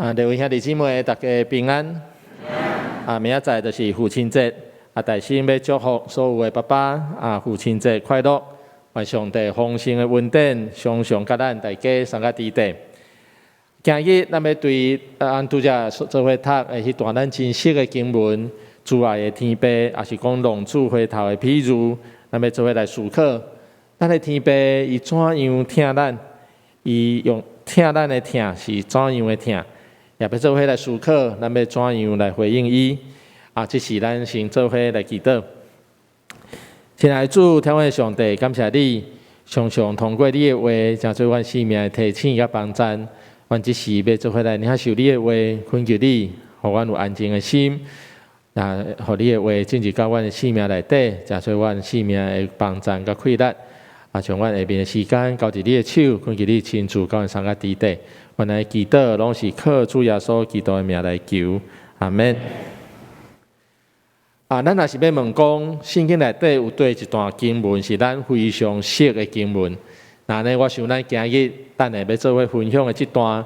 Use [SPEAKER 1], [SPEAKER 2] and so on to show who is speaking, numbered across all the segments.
[SPEAKER 1] 各位兄弟姊妹，大家平安。明仔载就是父亲节，大心要祝福所有的爸爸，父亲节快乐，愿上帝丰盛的恩典，常常甲咱大家送到地底。今日咱要对拄则做伙读的迄段咱真熟的经文，主爱的天父，也是讲龙主回头的譬如，咱要做伙来思考，咱的天父伊怎样疼咱，伊用疼咱的疼是怎样的疼？也要做伙来思考，咱要怎样来回应伊？这是咱先做伙来祈祷。亲爱的主，天父上帝，感谢你，常常通过你的话，将做阮生命的提醒甲帮助。阮即时要做伙来领受你的话，恳求你，互阮有安静的心，互你的话进入到阮的生命内底，将做阮生命的帮助甲快乐。将阮下面的时间交伫你的手，恳求你亲自甲阮送到地底。阮来祈祷，拢是靠主耶稣基督的名来求，阿门。咱若是要问讲，圣经内底有对一段经文是咱非常熟的经文，那呢，我想咱今日等下要做伙分享的这段，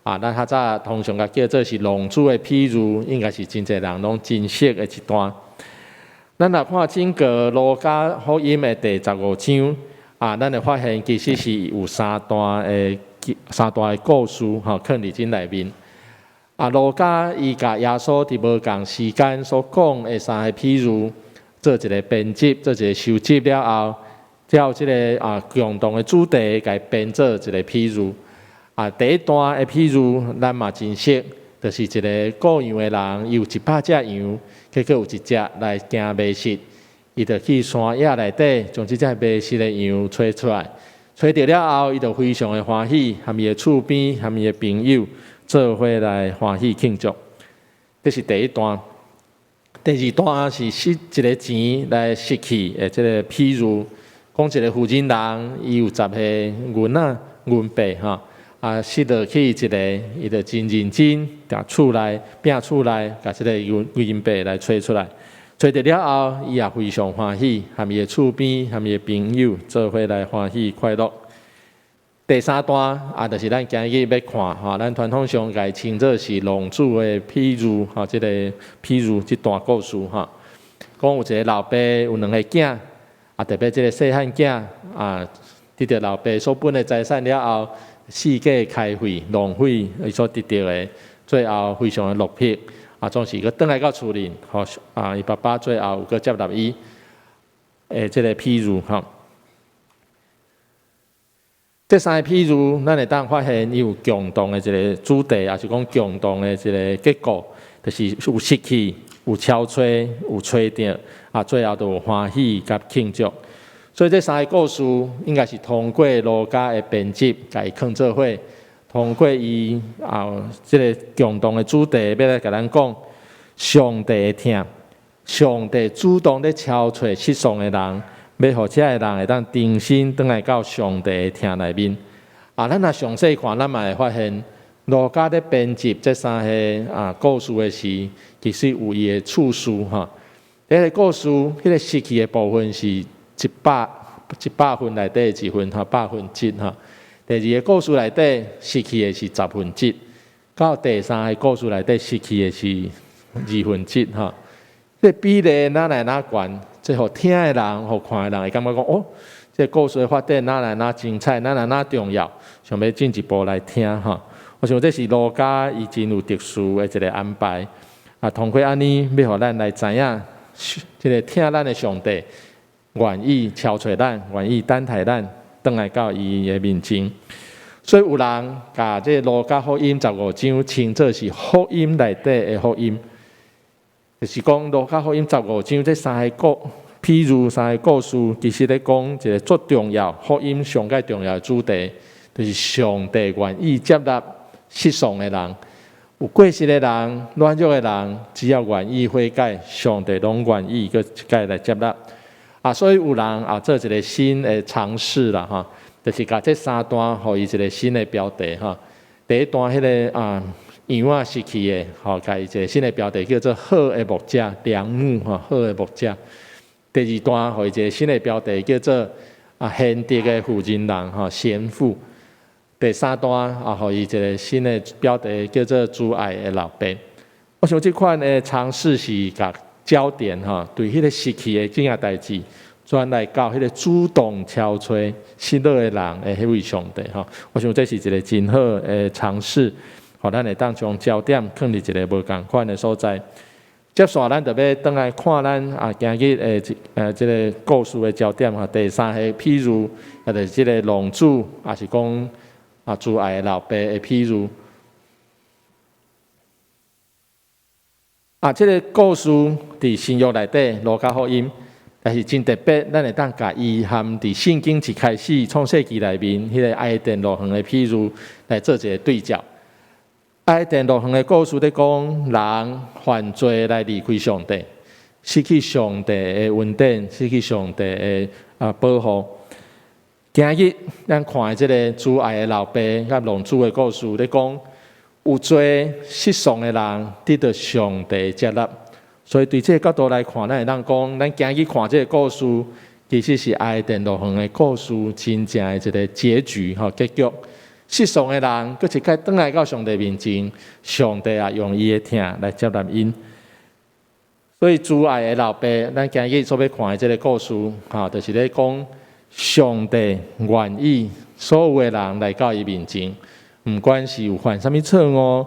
[SPEAKER 1] 咱较早通常甲叫做是龙主的譬如，应该是真侪人拢真熟的一段。咱若看整个路加福音的第15章，咱会发现其实是有三段的故事，放伫真内面。路加伊甲耶稣伫无共时间所讲的三个譬如，做一个编辑，做一个收集了后，照即个共同的主题，甲编做一个譬如。第一段的譬如，咱嘛真熟，就是一个雇羊的人，伊有100只羊，结果有一只来惊迷失，伊就去山野内底将即只迷失的羊找出来。找到了后，伊就非常的欢喜，和伊的厝边、和伊的朋友做伙来欢喜庆祝。这是第一段。第二段是一个钱来失去的这个譬如，讲一个负责人，伊有10个银币失落去一个，伊就真认真，把厝内拼厝内，把这个银币来找出来。找到了后，伊也非常欢喜，和伊的厝边、和伊的朋友做伙来欢喜快乐。第三段就是咱今日要看咱传统上甲称作是龙主的譬如这个譬如这段故事讲有一个老爸有2个囝特别这个细汉囝得到老爸所分的财产了后，四界开费浪费伊所得到的，最后非常的落魄。总是佮倒来到厝里，伊爸爸最后佮接纳伊这个譬如这三个譬如，咱会当发现伊有共同的一个主题，也是讲共同的一个结果，就是有失去、有憔悴、有找到，最后就有欢喜甲庆祝。所以这三个故事应该是通过路加的编辑，甲伊放做伙。通过伊这个共同的主题，要来甲咱讲上帝的疼，上帝主动咧敲找失丧的人，要互这个人会当重新转来到上帝的疼内面。咱若详细看，咱嘛会发现路加咧编辑这三个故事的时，其实有伊的次数第一个故事，迄个失去的部分是100分内底1分100%。第二个故事内底失去的是1/10，到第三个故事内底失去的是1/2这比例哪来哪悬？这互听的人、互看的人会感觉讲这故事的发展哪来哪精彩，哪来哪重要，想要进一步来听我想这是路加伊真有特殊的一个安排通过安尼要互咱来知影，这个听咱的上帝愿意敲找咱，愿意等待咱。转来到伊的面前，所以有人把这路加福音15章称作是福音内底的福音，就是讲路加福音15章这三个譬如三个故事，其实咧讲一个最重要福音上界重要的主题，就是上帝愿意接纳失丧的人，有过失的人、软弱的人，只要愿意悔改，上帝拢愿意个一概来接纳。所以有人做一个新的尝试啦就是把这三段互伊一个新的标题第一段迄个羊失去的甲伊一个新的标题叫做好的牧者良母好的牧者。第二段互伊一个新的标题叫做贤德的妇人人贤妇。第三段互伊一个新的标题叫做主爱的老爸。我想这款的尝试是甲焦点对迄个失去的这件代志，转来到迄个主动敲吹失落的人的迄位上帝我想这是一个真好的尝试，互咱会当将焦点放伫一个无共款的所在。接下咱就要倒来看咱今日这个故事的焦点第三个譬如，就是这个龙主，也是讲主爱的老爸的譬如。这个故事伫新约内底路加福音，但是真特别，咱会当甲伊含伫圣经一开始创世纪内面迄个爱甸路横的譬如来做一个对照。爱甸路横的故事咧讲，人犯罪来离开上帝，失去上帝的恩典，失去上帝的保护。今日咱看即个主爱的老爸甲龙主的故事咧讲，有罪失丧的人得到上帝接纳。所以对这个角度来看，咱会当讲，咱今日看这个故事，其实是爱甸路横的故事真正的一个结局结局。失丧的人，佫一摆转来到上帝面前，上帝用伊的疼来接纳因。所以主爱的老爸，咱今日所要看的这个故事，就是咧讲上帝愿意所有的人来到伊面前，不管是有犯什么错误，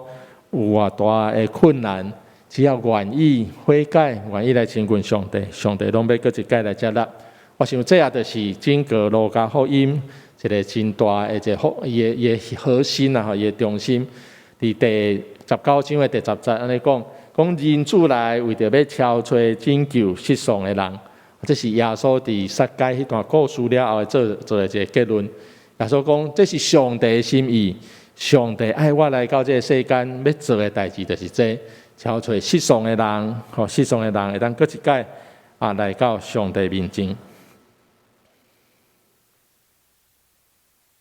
[SPEAKER 1] 有偌大的困难，只要愿意悔改，愿意来亲近上帝，上帝拢要佫一摆来接纳。我想这也就是整个路加福音一个真大的一个伊的核心伊的中心。伫第19章的第10节安尼讲人子来为着要敲吹拯救失丧的人，这是耶稣伫撒该迄段故事了后做的一个结论。耶稣讲这是上帝的心意，上帝爱我来到这个世间要做的代志，就是这敲吹失丧的人，失丧的人会当佫一摆来到上帝面前。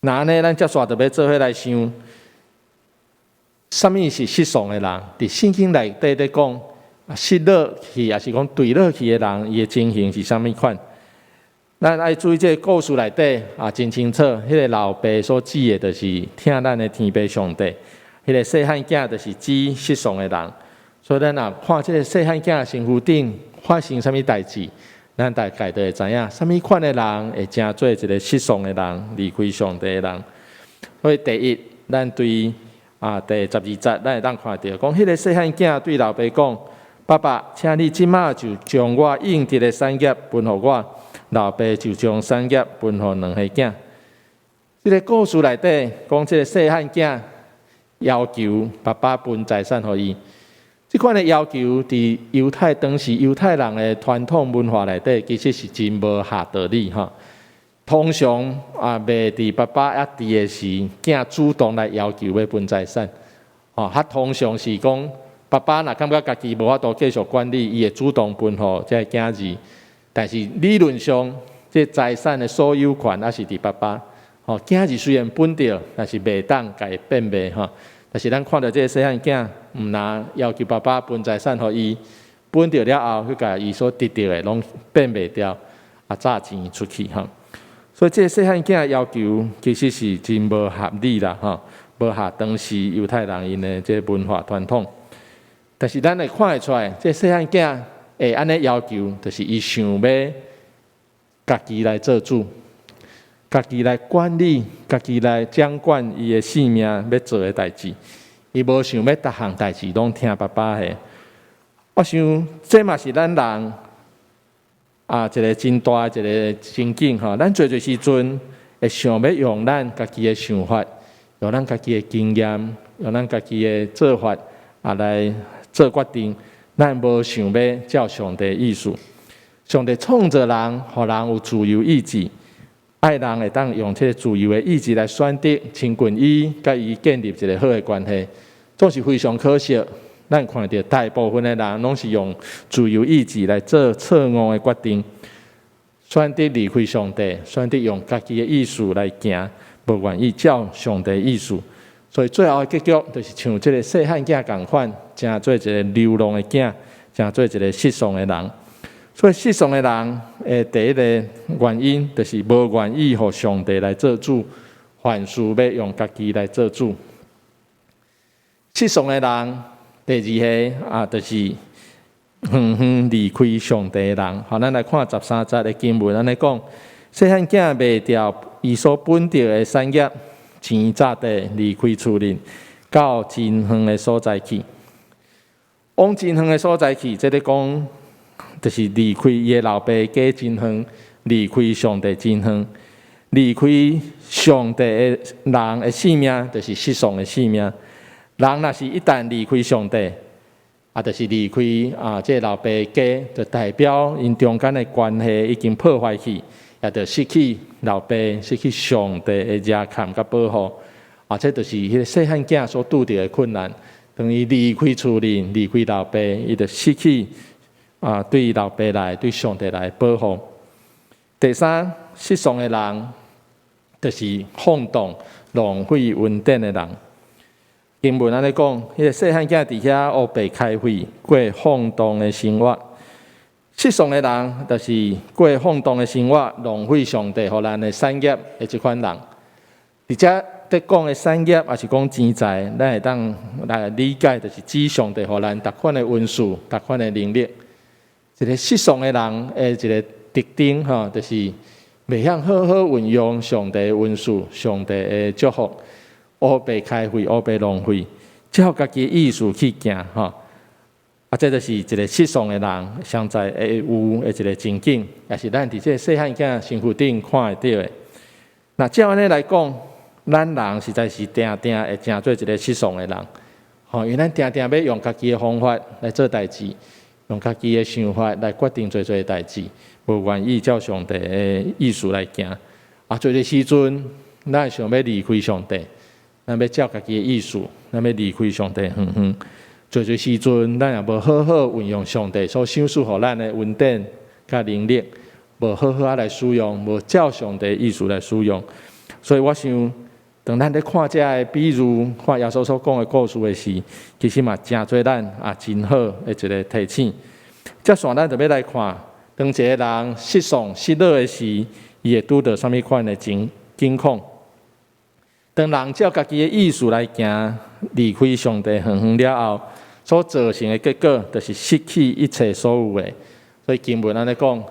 [SPEAKER 1] 那安尼，咱接下就要做伙来想，什么是失丧的人？伫圣经内底咧讲，失落去，也是讲坠落去的人，伊的情形是啥物款？咱爱注意这个故事内底真清楚。迄个老爸所指的，就是听咱的天父上帝；迄个细汉囝，就是指失丧的人。所以咱看这个细汉囝身躯顶发生啥物代志？咱大概就会知影，什么款的人会成做一个失丧的人，离开上帝的人。所以第一，咱对第12节，咱会当看到，讲迄个细汉囝对老爸讲：“爸爸，请你即马就将我应得的产业分互我。”老爸就将产业分互两个囝。这个故事内底讲，这个细汉囝要求爸爸分财产互伊。这款的要求，伫犹太当时犹太人的传统文化内底，其实是真无下道理通常未伫爸爸还伫的时，囝主动来要求要分财产。通常是讲爸爸若感觉家己无法度继续管理，伊会主动分互这个囝儿。但是理论上，这财产的所有权也是伫爸爸。囝儿虽然分着，但是袂当甲伊变卖但是咱看到这个细汉囝，毋拿要求爸爸分财产互伊，分着了后，去甲伊所得到的拢变卖掉，诈钱出去所以这个细汉囝要求其实是真无合理啦无合当时犹太人因的这个文化传统。但是咱会看会出来，这细汉囝会安尼要求，就是伊想要家己来做主。家己来管理，家己来掌管伊的性命要做的代志，伊无想要逐项代志拢听爸爸的。我想这嘛是咱人一个真大一个情景咱做时阵会想要用咱家己的想法，用咱家己的经验，用咱家己的做法来做决定。咱无想要照上帝意思。上帝创造人，互人有自由意志。爱人会当用这个自由的意志来选择亲近伊，甲伊建立一个好的关系，总是非常可惜。咱看到大部分的人拢是用自由意志来做错误的决定，选择离开上帝，选择用家己的意思来行，无愿意照上帝的意思。所以最后的结局就是像这个细汉囝同款，成做一个流浪的囝，成做一个失丧的人。所以世上的人，第一个原因就是无愿意互上帝来做主，凡事要用家己来做主。世上的人，第二个就是远远离开上帝的人。好，咱来看13节的经文，安尼讲：细汉囝卖掉伊所本着的产业，钱早地离开厝邻，到真远的所在去。往真远的所在去，即个讲，就是离开伊的老爸家真远，离开上帝真远，离开上帝的人的性命，就是世上的性命。人若是一旦离开上帝，就是离开这老爸家，就代表因中间的关系已经破坏去，也就失去老爸、失去上帝的热看甲保护。这就是迄个细汉囝所拄着的困难。等于离开厝邻，离开老爸，伊就失去对老爸来、对上帝来保护。第三，世上的人就是放荡、浪费恩典的人。经文安尼讲，迄个细汉囝伫遐乌白开会，过放荡的生活。世上的人就是过放荡的生活，浪费上帝互咱的产业的即款人。而且在讲的产业，也是讲钱财，咱会当来理解，就是指上帝互咱逐款的恩赐、逐款的能力。一个世上的人的一个特点，就是袂晓好好运用上帝的恩赐、上帝的祝福，乌白开费、乌白浪费，只好家己的意思去行，这就是一个世上的人上在会有的一个情景，也是咱伫这细汉囝身躯顶看会到的。那照安尼来讲，咱人实在是定定会成做一个世上的人，因为咱定定要用家己的方法来做代志，用家己的想法来决定做代志，无愿意照上帝的意思来行。做的时阵，咱想要离开上帝，咱要照家己的意思，咱要离开上帝远远。做时阵，咱也无好好运用上帝所赏赐予咱的恩典甲能力，无好好来使用，无照上帝的意思来使用。所以我想，当咱咧看这个比如看耶稣所讲的故事的时，其实嘛真做咱真好的一个提醒。接下咱就要来看，当一个人失丧失落的时，伊会拄到什么款的境况？当人照家己的意思来行，离开上帝远远了后，所造成的结果，就是失去一切所有的。所以经文安尼讲，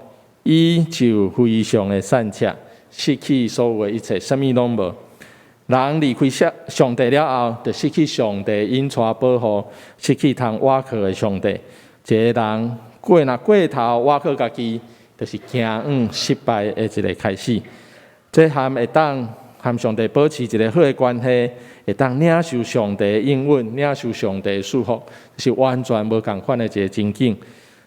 [SPEAKER 1] 伊就非常的散赤，失去所有的一切，什么拢无。人离开上帝了后，就失去上帝引带保护，失去通倚靠的上帝。一个人过头倚靠家己，就是行远失败的一个开始。这会当和上帝保持一个好的关系，会当领受上帝的应允，领受上帝的祝福，是完全无同款的一个情景。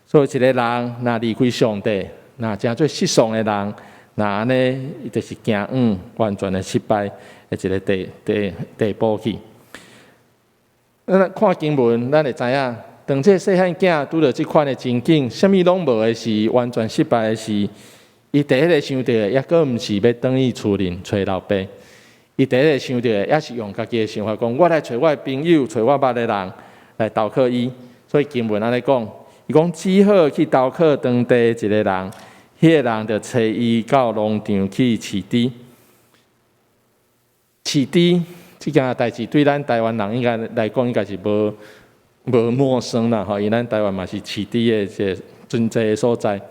[SPEAKER 1] 所以一个人若离开上帝，若真做失丧的人，那安尼就是行完全的失败的一个地步去。咱看经文，咱会知影，当这细汉囝拄到即款的情景，啥物拢无的时，完全失败的时，伊第一个想到的，抑阁毋是要转去厝邻找老爸，伊第一个想到的，也是用家己的想法讲，我来找我的朋友，找我捌的人来投靠伊。所以经文安尼讲，伊讲只好去投靠当地一个人，迄个人就找伊到农场去饲猪。饲猪这件代志对咱台湾人应该来讲，应该是无陌生啦，因为咱台湾嘛是饲猪的一个存在的所在。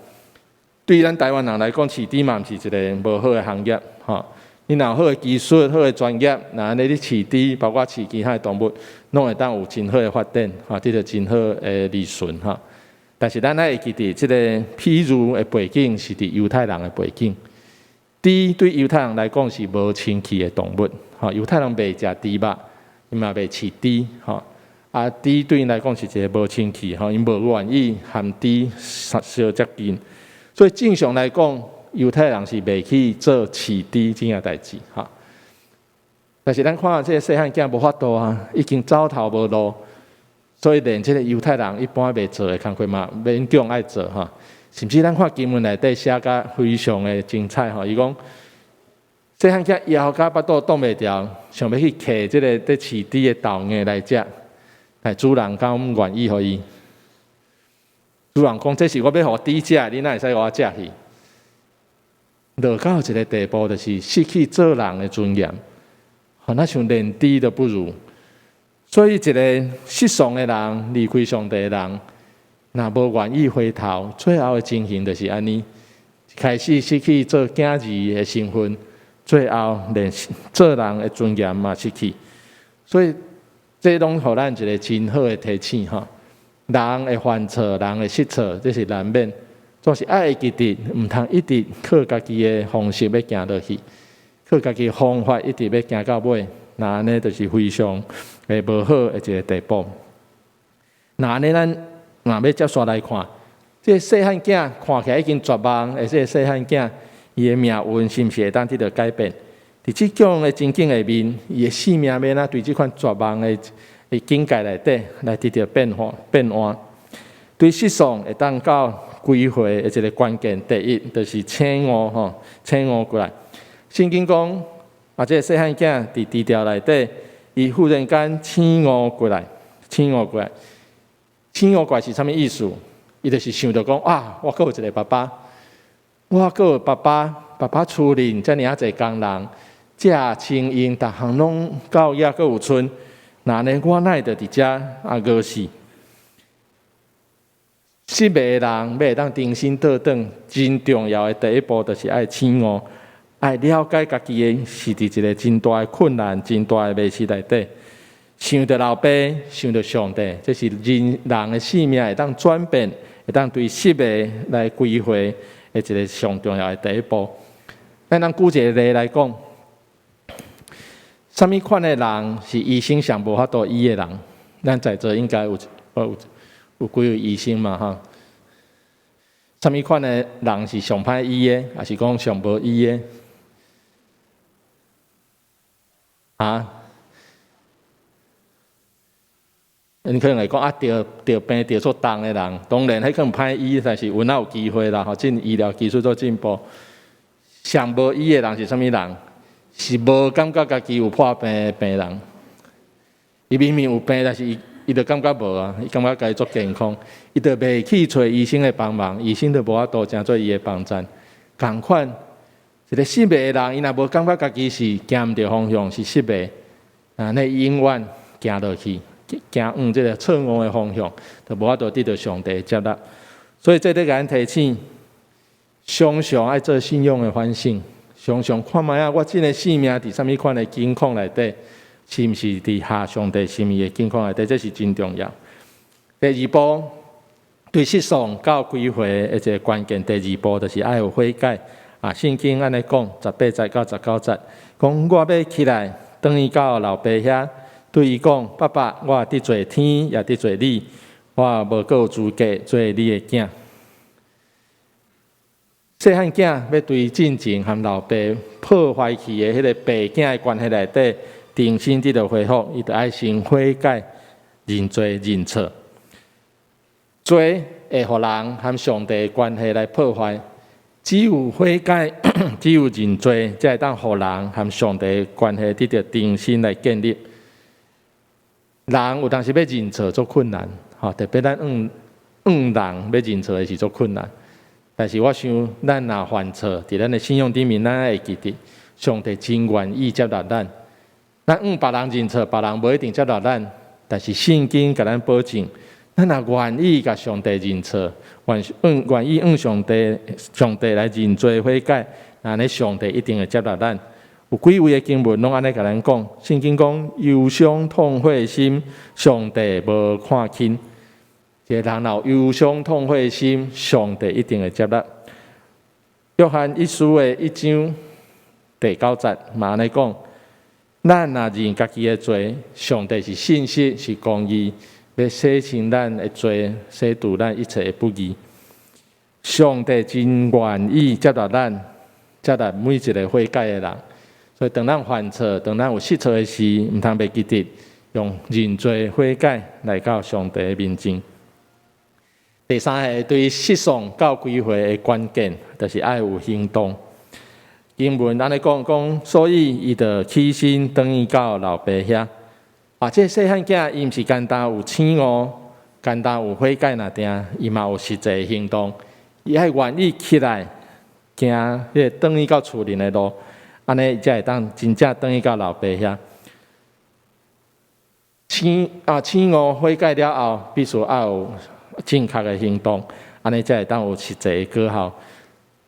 [SPEAKER 1] 对咱台湾人来讲，饲猪嘛毋是一个无好的行业，你若有好的技术、好的专业，那安尼你饲猪，包括饲其他的动物，拢会当有真好的发展，这个真好的利润但是咱会记得，这个譬如的背景是伫犹太人的背景。猪对犹太人来讲是无清气的动物，犹太人袂食猪肉，伊嘛袂饲猪，猪对因来讲是一个无清气，因无愿意和猪相接近，所以正常来讲，犹太人是袂去做饲猪这样代志，但是咱看这个细汉囝无法度已经走投无路，所以连这个犹太人一般袂做的工课嘛，勉强爱做甚至咱看经文内底写甲非常的精彩伊讲细汉囝枵甲巴肚挡袂牢，想要去摕这个在饲猪的豆芽来食，但主人敢愿意互伊？主人讲这是我要互猪食，你哪会使互我食去？落到一个地步，就是失去做人的尊严，那像连猪都不如。所以一个失丧的人，离开上帝的人，若无愿意回头，最后的情形就是安尼，开始失去做囝儿的身份，最后连做人的尊严嘛失去。所以这拢互咱一个真好的提醒哈。人会犯错，人会失错，这是难免。总是爱会记得，毋通一直靠家己的方式要行落去，靠家己的方法一直要行到尾，那安尼就是非常诶无好的一个地步。那安尼咱若要接续来看，这细汉囝看起来已经绝望，而且细汉囝伊的命运是毋是会当得到改变？伫即种的情景下面，伊的性命要哪对即款绝望的境界内底来得到变换？对失丧会当到归回的一个关键，第一就是醒悟过来。圣经讲，这个细汉囝伫低调内底，伊忽然间醒悟过来。醒悟过来是啥物意思？伊就是想到讲我阁有一个爸爸，我阁有爸爸厝里遮尔济工人，食清用，逐项拢到遐阁有剩。那呢，我哪会得伫遮饿死？失迷的人要会当重新倒转，真重要的第一步就是爱醒悟，爱了解家己的是伫一个真大的困难、真大的迷失内底。想着老爸，想着上帝，这是人的性命会当转变，会当对失迷来归回的一个上重要的第一步。咱举一个例来讲。什么款的人是医生上无法度医的人？咱在座应该有几位医生嘛哈？什么款的人是上歹医的，还是讲上无医的？你可能会讲得病得出重的人，当然迄可能歹医，但是有哪有机会啦？吼，医疗技术做进步，上无医的人是什么人？是无感觉家己有破病的病人，伊明明有病，但是伊就感觉无啊，伊感觉家己足健康，伊就袂去找医生的帮忙，医生就无法度真做伊的帮衬。同款，一个失迷的人，伊若无感觉家己是行毋着方向，是失迷，那永远行落去，行这个错误的方向，就无法度得到上帝接纳。所以这对咱提醒，常常爱做信仰的反省。常常看卖我这个性命伫什么款的境况内底，是毋是伫下上帝心意的境况内底，这是真重要。第二步，对失丧到归回的一个关键。第二步就是爱有悔改。圣经安尼讲，18节到19节，讲我要起来，转去到老爸遐，对伊讲：爸爸，我得罪天，也得罪你，我无够有资格做你的囝。细汉囝要对进前和老爸破坏去的迄个爸囝的关系内底，重新得到恢复，伊就爱先悔改、认罪、认错。罪会互人和上帝的关系来破坏，只有悔改、只有认罪，才会当互人和上帝的关系得到重新来建立。人有当时要认错做困难，特别咱人要认错的是做困难。但是我想，咱若犯错，伫咱的信仰顶面，咱会记得上帝真愿意接纳咱。咱别人认错，别人无一定接纳咱，但是圣经甲咱保证，咱若愿意甲上帝认错，愿意上帝来认罪悔改，那呢上帝一定会接纳咱。有几位的经文拢安尼甲咱讲，圣经讲忧伤痛悔的心，上帝无看轻。一个人若忧伤痛悔的心，上帝一定会接纳。约翰一书的1章第9节嘛安尼讲，咱若认家己的罪，上帝是信实是公义，要洗清咱的罪，洗除咱一切的不义。上帝真愿意接纳咱，接纳每一个悔改的人。所以当咱犯错，当咱有失错的事，毋通袂记得用认罪悔改来到上帝的面前。第三个对失丧到归回的关键，就是爱有行动。经文安尼讲，所以伊就起身转去到老爸遐。这细汉囝伊毋是简单有醒悟，简单有悔改那定，伊嘛有实际行动。伊爱愿意起来，行迄转去到厝里的路，安尼才会当真正转去到老爸遐。醒悟悔改了后，必须要有正确的行动，安尼才会当有实际的果效。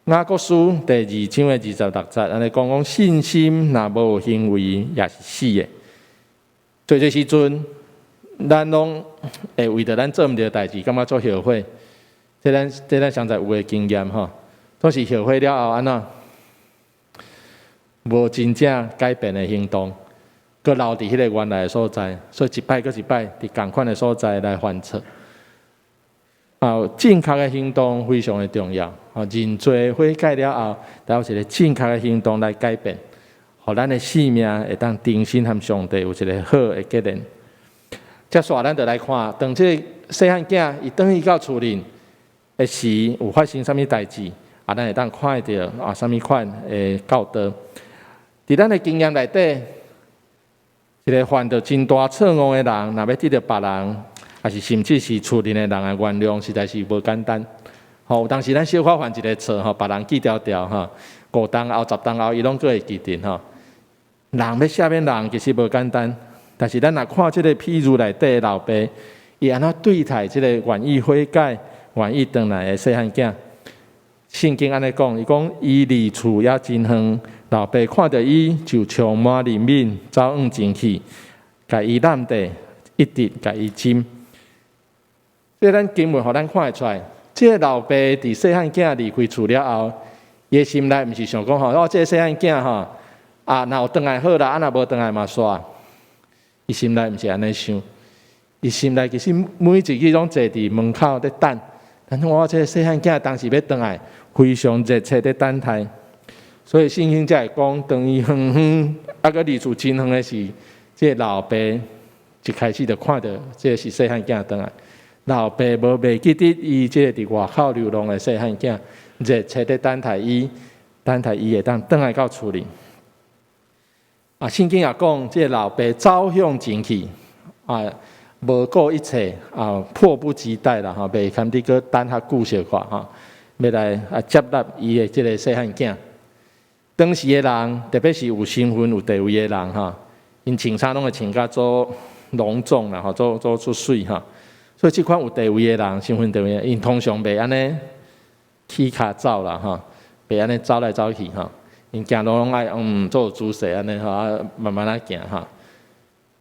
[SPEAKER 1] 雅各书第2章的26节，安尼讲信心若无有行为，也是死的。做这时阵，咱拢会为着咱做毋对的代志，感觉做后悔。这咱上在有的经验吼，都是后悔了后安怎？无真正改变的行动，搁留伫迄个原来的所在，所以一摆搁一摆伫同款的所在来犯错。正确的行动非常的重要。认罪悔改了后，才有一个正确的行动来改变，互咱的性命会当重新和上帝有一个好的结连。接下来咱就来看，当这个细汉囝伊转去到厝里的时，有发生啥物代志？咱会当看到啥物款的教导。伫咱的经验内底，一个犯着真大错误的人，若要得到别人，还是甚至是厝里的人的原谅，实在是无简单。有当时咱小可犯一个错，别人记条条，5当后、10当后，伊拢搁会记定。人要赦免人，其实无简单。但是咱若看这个譬如内底的老爸，伊安怎对待这个愿意悔改、愿意转来的细汉囝？圣经安尼讲，伊讲伊离厝也真远，老爸看到伊就充满怜悯，走往前去，甲伊揽地，一直甲伊浸。所以咱经文互咱看会出来，这个老爸伫细汉囝离开厝了后，伊心内毋是想讲这个细汉囝若有转来好啦，若无转来嘛煞。伊心内毋是安尼想，伊心内其实每一日拢坐伫门口咧等。但是我这个细汉囝当时要转来，非常热切咧等待。所以圣经才会讲，当伊远远搁离厝真远的时，这个老爸一开始就看到这个是细汉囝转来。老爸无袂记得伊这个伫外口流浪的细汉囝，热切咧等待伊会当转来到厝里。圣经也讲，这个老爸走向前去，无顾一切，迫不及待啦，袂堪伫个等较久小看要来接纳伊的这个细汉囝。当时的人，特别是有身份、有地位的人因穿衫拢会穿甲做隆重啦，做出水所以这款有地位的人、身份地位的人，因通常袂安尼起骹走啦袂安尼走来走去因行路拢爱做姿势安尼慢慢来行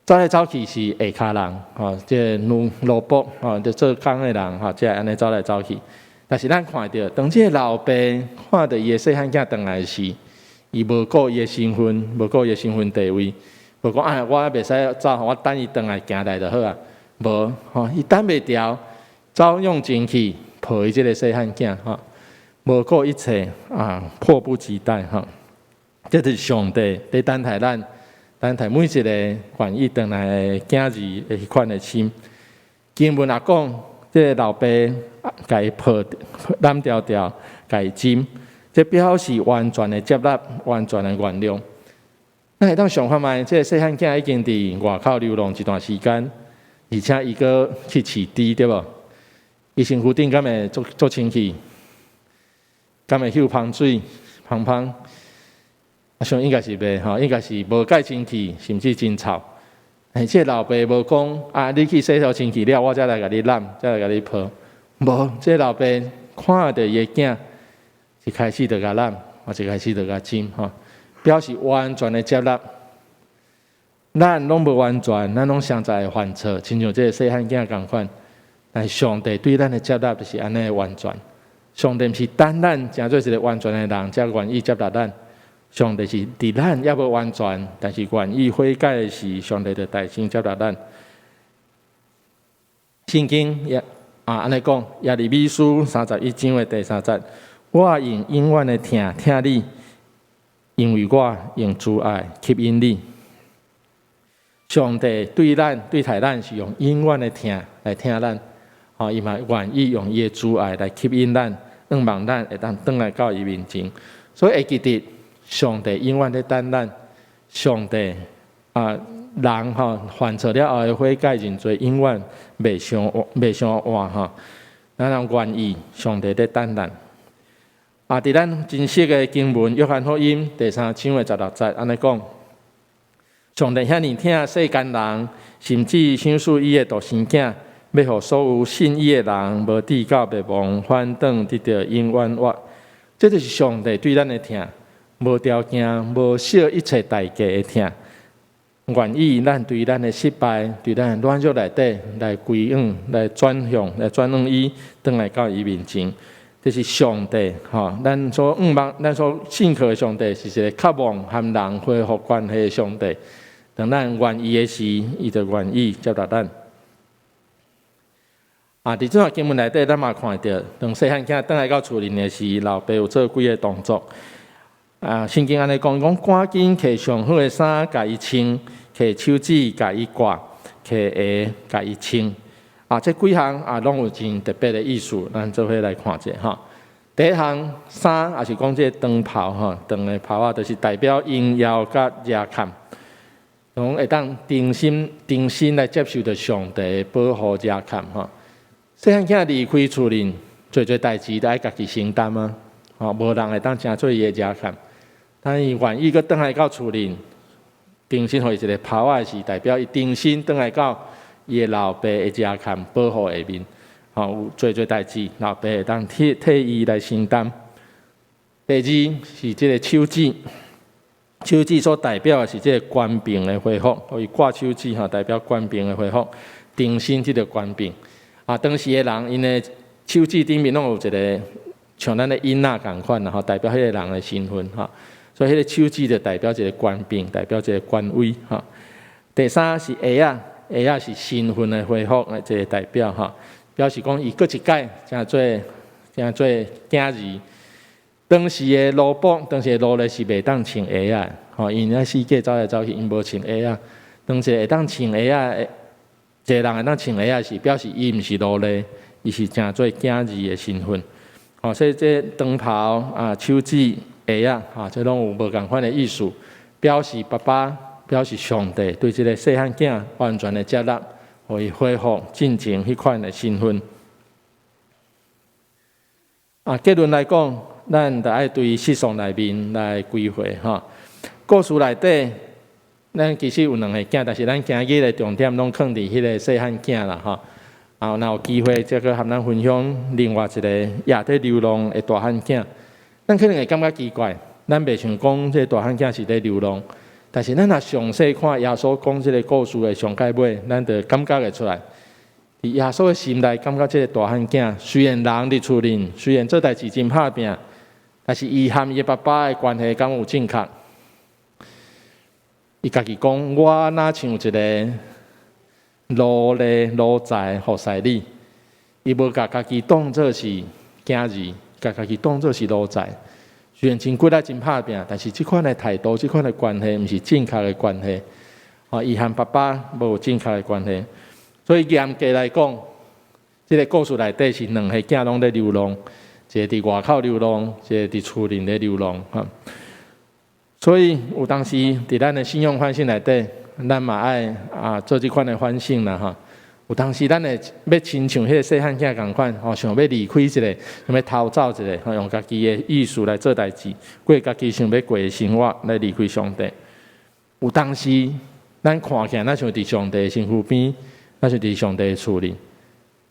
[SPEAKER 1] 走来走去是下骹人这萝卜就做工的人才会安尼走来走去。但是咱看到，当这个老爸看到伊的细汉囝转来时，伊无顾伊的身份，无顾伊的身份地位，无讲我袂使走，我等伊转来行来就好啊。无伊等袂调，走用前去抱伊这个细汉囝无顾一切迫不及待这就是上帝在等待咱，等待每一个愿意转来的囝儿的迄款的心。经文也讲，这个老爸甲伊抱揽条条，甲伊浸，这表示完全的接纳，完全的原谅。咱会当想看卖，这个细汉囝已经伫外口流浪一段时间，而且伊阁去饲猪，对无？伊身躯顶敢会做清气，敢会嗅芳水，芳。想应该是袂应该是无介清气，甚至真臭。这老爸无讲你去洗头清气了，我才来甲你揽，才来甲你抱。无，这老爸看到伊的囝，一开始就甲揽，一开始就甲浸表示完全的接纳。咱拢无完全，咱拢常在犯错，亲像这个细汉囝共款。但上帝对咱的接纳就是安尼的完全。上帝毋是等咱成做一个完全的人，才愿意接纳咱。上帝是伫咱也无完全，但是愿意悔改的时，上帝就大声接纳咱。圣经也安尼讲，耶利米书31章的第3节，我用永远的听你，因为我用慈爱吸引你。上帝对待咱是用永远的听来听咱，伊嘛愿意用伊的慈爱来吸引咱，望咱会当转来到伊面前。所以会记得。上帝永远在等咱，上帝人犯错了后的悔改认罪，永远袂伤晚咱人愿意，上帝在等咱。伫咱真实的经文《约翰福音》第3章的16节，安尼讲：上帝遐尼疼世间人，甚至想赐伊的独生囝，要互所有信伊的人无至到灭亡，反倒得到永远活。这就是上帝对咱的疼，无条件、无惜一切代价的疼。愿意咱对咱的失败、对咱的软弱内底来归向、来转向、来转向伊，转来到伊面前。这是上帝，咱所咱所信靠的上帝，是一个渴望和人恢复关系的上帝。当咱愿意的时，伊就愿意接纳咱。伫这段经文内底，咱嘛看到，当细汉囝转来到厝里的时，老爸有做几个动作。圣经安尼讲，赶紧摕上好的衫，甲伊穿；摕手指，甲伊挂；摕鞋，甲伊穿。这几项拢有真特别的意思，咱做伙来看者哈。第一项衫，也是讲这长袍长的袍就是代表荣耀甲热坎，拢会当定心来接受着上帝保护热坎细汉囝离开厝里，做代志都爱家己承担无人会当真做伊的热坎。但伊愿意佫转来到厝里，定心互伊一个袍是代表伊定心转来到伊的老爸的热坎保护下面，有做代志，老爸会当替伊来承担。第二是这个手指，手指所代表的是这个官兵的恢复，伊挂手指代表官兵的恢复，定心这个官兵。当时的人因的手指顶面拢有一个像咱的印仔共款代表迄个人的身份所以迄个手指就代表一个官兵，代表一个官威第三是鞋仔是身份的恢复的这个代表表示讲伊搁一届正做囝儿。当时的奴仆，当时的奴隶是袂当穿鞋仔因为世界走来走去，因无穿鞋仔。当时会当穿鞋仔，一个人会当穿鞋仔是表示伊毋是奴隶，伊是正做囝儿的身份。所以这长袍手指。鞋仔这拢有无共款的意思，表示爸爸，表示上帝对这个细汉囝完全的接纳，互伊恢复进前迄款的身份。结论来讲，咱就爱对世俗内面来归回故事内底，咱其实有两个囝，但是咱今日的重点拢放伫迄个细汉囝啦若有机会，再去和咱分享另外一个也伫流浪的大汉囝。咱可能会感觉奇怪，咱袂想讲这大汉囝是咧流浪，但是咱若详细看耶稣讲这个故事的上盖尾，咱就感觉会出来。伫耶稣的心内，感觉这个大汉囝虽然人伫厝里，虽然做代志真拍拼，但是伊和伊爸爸的关系敢有正确？伊家己讲，我若像一个奴才服侍你，伊无甲家己当作是囝儿。家己当作是奴才，虽然真骨力真拍拼，但是这款的态度、这款的关系，毋是正确的关系。伊和爸爸无正确的关系，所以严格来讲，这个故事内底是两个囝拢在流浪，一个伫外口流浪，一个伫厝里咧流浪所以有当时伫咱的信仰反省内底，咱嘛爱做这款的反省啦有当时咱会要亲像迄个细汉囝共款想要离开一个，想要逃走一个用家己的意思来做代志，过家己想要过的生活来离开上帝。有当时咱看起来咱像伫上帝的身躯边，咱像伫上帝的厝里，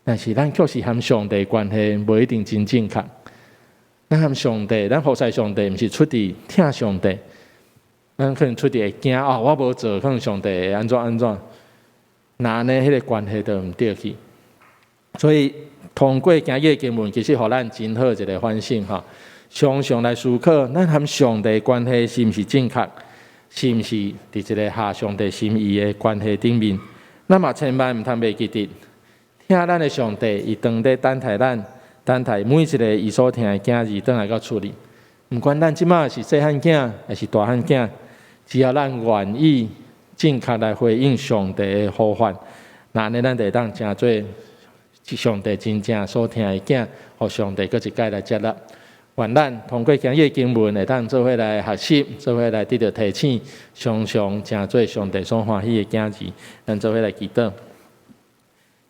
[SPEAKER 1] 但是咱确实和上帝的关系无一定真正确。咱和上帝，咱服侍上帝，毋是出伫疼上帝，咱可能出伫会惊我无做，可能上帝会安怎。那呢，迄个关系就毋对去。所以通过今日的经文，其实互咱真好一个反省常常来思考，咱和上帝的关系是毋是正确，是毋是伫一个合上帝心意的关系顶面。咱嘛千万毋通袂记得，听咱的上帝，伊当在等待每一个伊所听的囝儿转来到厝里。毋管咱即马是细汉囝还是大汉囝，只要咱愿意。正确来回应上帝的呼唤，那安尼咱就会当真做上帝真正所听的囝，互上帝搁一届来接纳。愿咱通过今日的经文，会当做伙来学习，做伙来得到提醒，常常真做上帝所欢喜的囝儿。咱做伙来祈祷。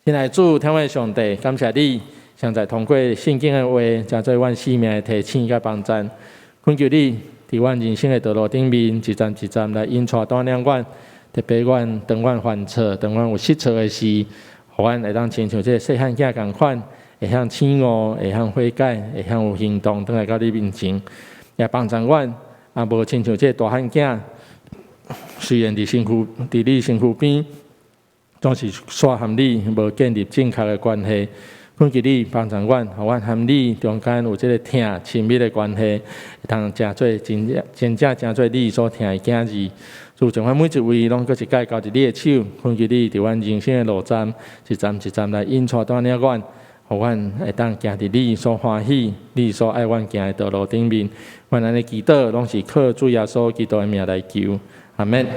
[SPEAKER 1] 亲爱的主，天父上帝，感谢你，现在通过圣经的话，真做阮生命的提醒甲帮助。恳求你伫阮人生的道路顶面，一站一站来引带领阮。特别阮当阮犯错，当阮有失错的事，互阮会当亲像这细汉囝共款，会晓醒悟，会晓悔改，会晓有行动，倒来到你面前，也帮助阮，也无亲像这大汉囝，虽然伫你身躯边，总是煞和你无建立正确的关系。恳求你帮助阮，互阮和你中间有这个疼亲密的关系，会通真做真正做你所疼的囝儿。主将阮每一位拢搁一摆交伫你的手，恳求你伫阮人生的路站一站一站来引带带领阮，互阮会当行伫你所欢喜、你所爱阮行的道路顶面。阮安尼祈祷，拢是靠主耶稣基督的名来求，阿门。